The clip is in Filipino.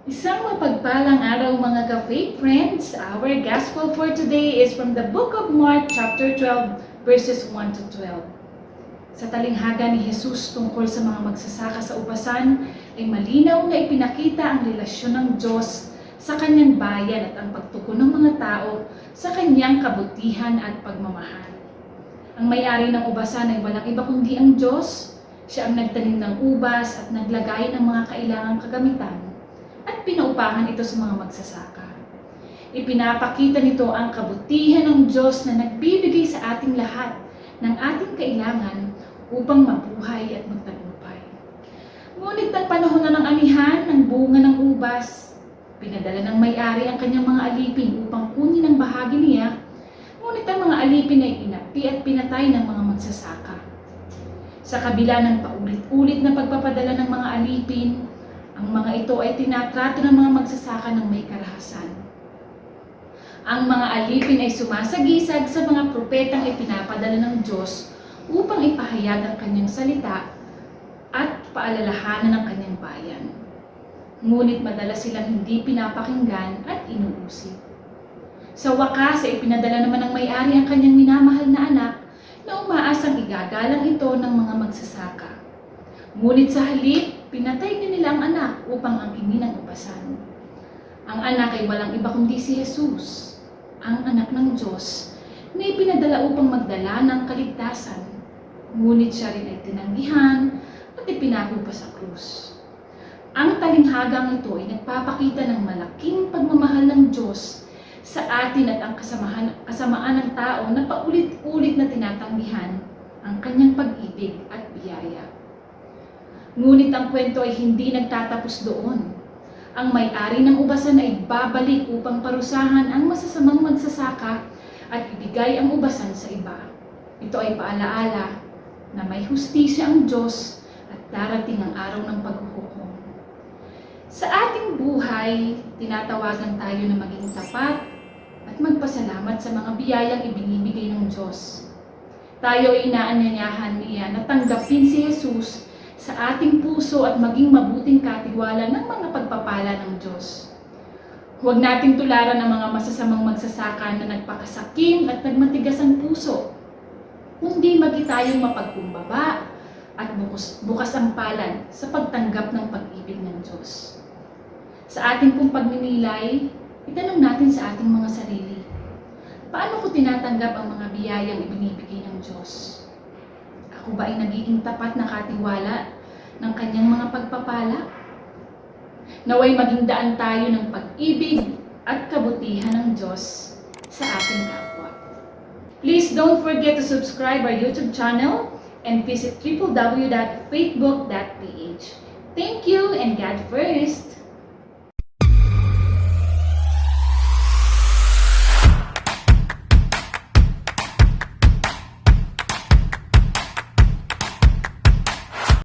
Isang mapagpalang araw mga ka-faith friends. Our gospel for today is from the book of Mark chapter 12 verses 1 to 12. Sa talinghaga ni Jesus tungkol sa mga magsasaka sa upasan ay malinaw na ipinakita ang relasyon ng Diyos sa kanyang bayan at ang pagtugon ng mga tao sa kanyang kabutihan at pagmamahal. Ang may-ari ng ubasan ay walang iba kundi ang Diyos. Siya ang nagtanim ng ubas at naglagay ng mga kailangang kagamitan at pinaupahan ito sa mga magsasaka. Ipinapakita nito ang kabutihan ng Diyos na nagbibigay sa ating lahat ng ating kailangan upang mabuhay at magtagumpay. Ngunit ng panahon na ng anihan ng bunga ng ubas, pinadala ng may-ari ang kanyang mga alipin upang kunin ang bahagi niya, ngunit ang mga alipin ay inapi at pinatay ng mga magsasaka. Sa kabila ng paulit-ulit na pagpapadala ng mga alipin, ang mga ito ay tinatrato ng mga magsasaka ng may karahasan. Ang mga alipin ay sumasagisag sa mga propetang ipinapadala ng Diyos upang ipahayag ang kanyang salita at paalalahanan ang kanyang bayan. Ngunit madalas silang hindi pinapakinggan at inuusig. Sa wakas ay ipinadala naman ng may-ari ang kanyang minamahal na anak na umaasang igagalang ito ng mga magsasaka. Ngunit sa halip, pinatay din nila ang anak upang angkinin ang upasan. Ang anak ay walang iba kundi si Jesus, ang anak ng Diyos, na ipinadala upang magdala ng kaligtasan. Ngunit siya rin ay tinanggihan at ipinako pa sa krus. Ang talinghagang ito ay nagpapakita ng malaking pagmamahal ng Diyos sa atin at ang kasamaan ng tao na paulit-ulit na tinatanggihan ang kanyang pag-ibig at biyaya. Ngunit ang kwento ay hindi nagtatapos doon. Ang may-ari ng ubasan ay babalik upang parusahan ang masasamang magsasaka at ibigay ang ubasan sa iba. Ito ay paalaala na may hustisya ang Diyos at darating ang araw ng paghuhukom. Sa ating buhay, tinatawagan tayo na maging tapat at magpasalamat sa mga biyayang ibinibigay ng Diyos. Tayo ay inaanyayahan niya na tanggapin si Jesus sa ating puso at maging mabuting katiwala ng mga pagpapala ng Diyos. Huwag nating tularan ang mga masasamang magsasaka na nagpakasakim at nagmatigas ang puso, kundi maging tayong mapagkumbaba at bukas ang palad sa pagtanggap ng pag-ibig ng Diyos. Sa ating pong pagninilay, itanong natin sa ating mga sarili, paano ko tinatanggap ang mga biyayang ibinibigay ng Diyos? Ako ba ay nagiging tapat na katiwala ng kanyang mga pagpapala? Naway maging daan tayo ng pag-ibig at kabutihan ng Diyos sa ating kapwa. Please don't forget to subscribe our YouTube channel and visit www.faithbook.ph. Thank you and God first!